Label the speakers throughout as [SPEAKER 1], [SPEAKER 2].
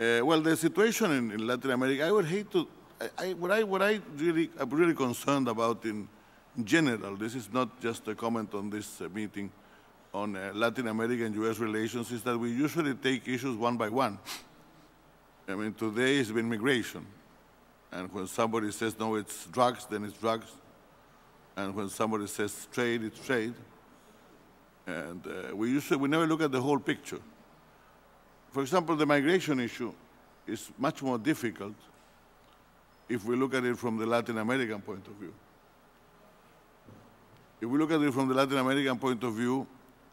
[SPEAKER 1] Well, the situation in Latin America, I would hate to, I'm really concerned about in general, this is not just a comment on this meeting on Latin American and U.S. relations, is that we usually take issues one by one. I mean, today it's been migration. And when somebody says, no, it's drugs, then it's drugs. And when somebody says trade, it's trade. And we never look at the whole picture. For example, the migration issue is much more difficult if we look at it from the Latin American point of view. If we look at it from the Latin American point of view,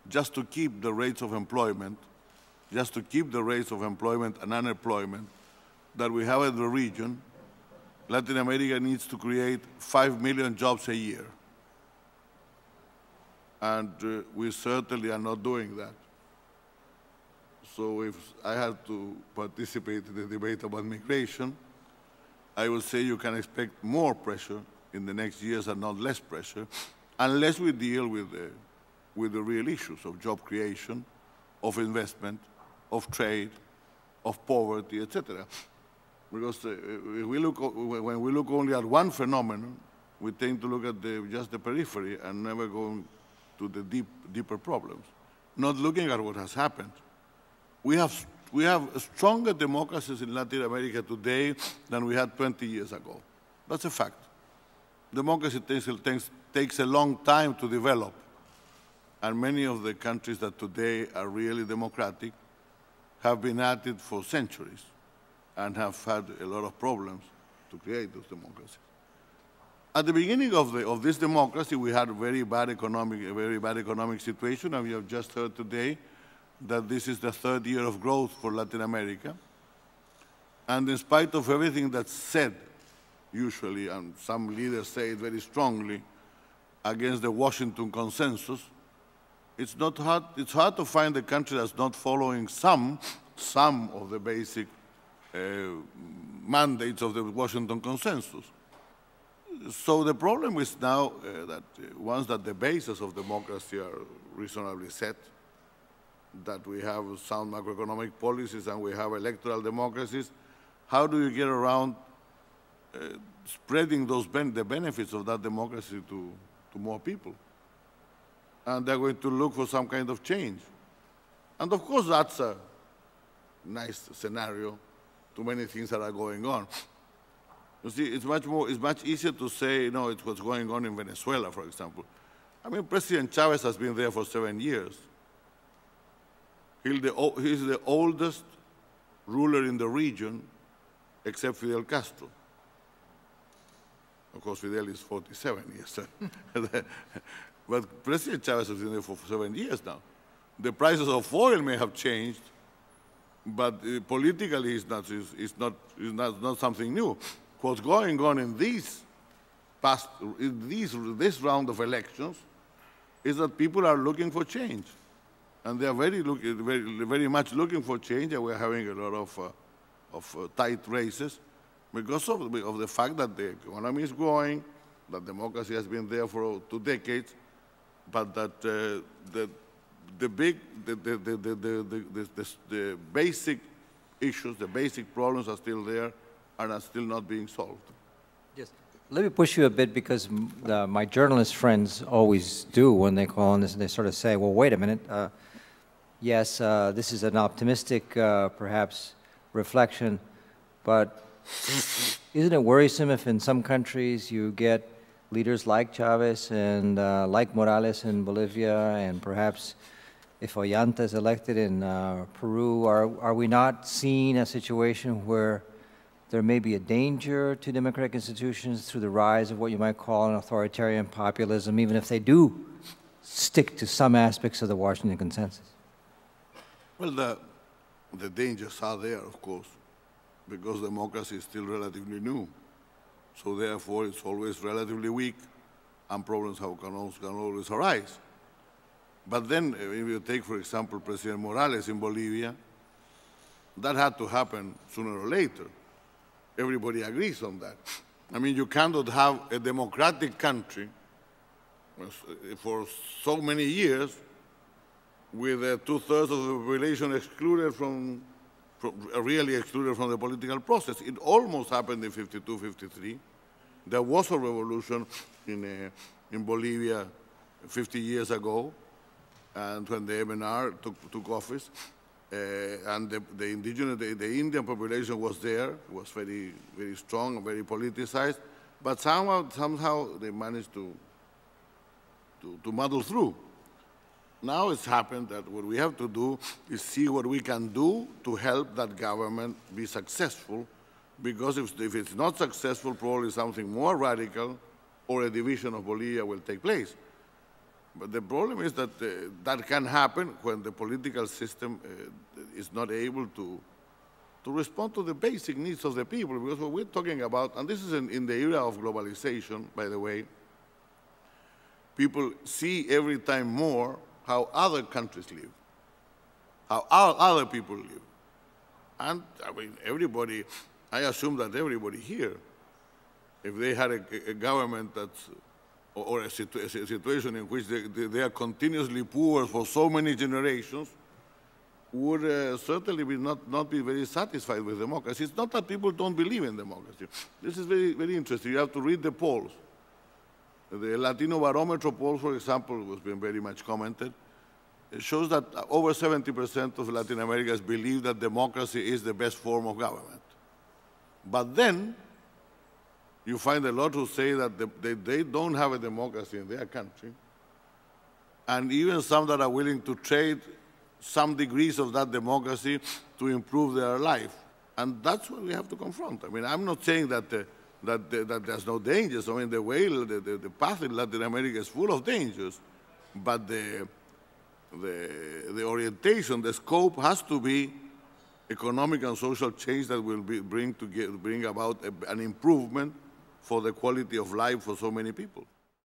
[SPEAKER 1] just to keep the rates of employment, and unemployment that we have in the region, Latin America needs to create 5 million jobs a year. And we certainly are not doing that. So if I had to participate in the debate about migration, I would say you can expect more pressure in the next years and not less pressure, unless we deal with the real issues of job creation, of investment, of trade, of poverty, etc. Because when we look only at one phenomenon, we tend to look at just the periphery and never go to the deeper problems, not looking at what has happened. We have stronger democracies in Latin America today than we had 20 years ago. That's a fact. Democracy takes a long time to develop, and many of the countries that today are really democratic have been at it for centuries and have had a lot of problems to create those democracies. At the beginning of this democracy, we had a very bad economic situation, and we have just heard today that this is the third year of growth for Latin America. And in spite of everything that's said, usually, and some leaders say it very strongly, against the Washington consensus, it's hard to find a country that's not following some of the basic mandates of the Washington consensus. So the problem is now that once that the bases of democracy are reasonably set, that we have sound macroeconomic policies and we have electoral democracies, how do you get around spreading the benefits of that democracy to more people? And they're going to look for some kind of change. And of course, that's a nice scenario to many things that are going on. You see, it's much easier to say, no, it's what's going on in Venezuela, for example. I mean, President Chavez has been there for 7 years. He's the oldest ruler in the region, except Fidel Castro. Of course, Fidel is 47 years. But President Chavez has been there for 7 years now. The prices of oil may have changed, but politically it's not something new. What's going on in this round of elections is that people are looking for change. And they are very much looking for change, and we're having a lot of tight races because of the fact that the economy is growing, that democracy has been there for 2 decades, but that the basic issues, the basic problems are still there and are still not being solved.
[SPEAKER 2] Yes. Let me push you a bit, because my journalist friends always do when they call on this, and they sort of say, well, wait a minute. Yes, this is an optimistic, perhaps, reflection, but isn't it worrisome if in some countries you get leaders like Chavez and like Morales in Bolivia, and perhaps if Ollanta is elected in Peru, are we not seeing a situation where there may be a danger to democratic institutions through the rise of what you might call an authoritarian populism, even if they do stick to some aspects of the Washington consensus?
[SPEAKER 1] Well, the dangers are there, of course, because democracy is still relatively new. So therefore, it's always relatively weak, and problems can always arise. But then, if you take, for example, President Morales in Bolivia, that had to happen sooner or later. Everybody agrees on that. I mean, you cannot have a democratic country for so many years with 2/3 of the population excluded from really excluded from the political process. It almost happened in 52, 53. There was a revolution in Bolivia 50 years ago, and when the MNR took office, and the indigenous, the Indian population was there, was very, very strong and very politicized, but somehow they managed to muddle through. Now it's happened that what we have to do is see what we can do to help that government be successful, because if it's not successful, probably something more radical or a division of Bolivia will take place. But the problem is that that can happen when the political system is not able to respond to the basic needs of the people, because what we're talking about, and this is in the era of globalization, by the way, people see every time more how other countries live, how other people live. And I mean, everybody, I assume that everybody here, if they had a government that's, or a situation in which they are continuously poor for so many generations, would certainly not be very satisfied with democracy. It's not that people don't believe in democracy. This is very, very interesting. You have to read the polls. The Latino Barometer poll, for example, was been very much commented. It shows that over 70% of Latin Americans believe that democracy is the best form of government. But then you find a lot who say that they don't have a democracy in their country, and even some that are willing to trade some degrees of that democracy to improve their life. And that's what we have to confront. I mean, I'm not saying that there's no dangers. I mean, the path in Latin America is full of dangers, but the orientation, the scope has to be economic and social change that will bring about an improvement for the quality of life for so many people.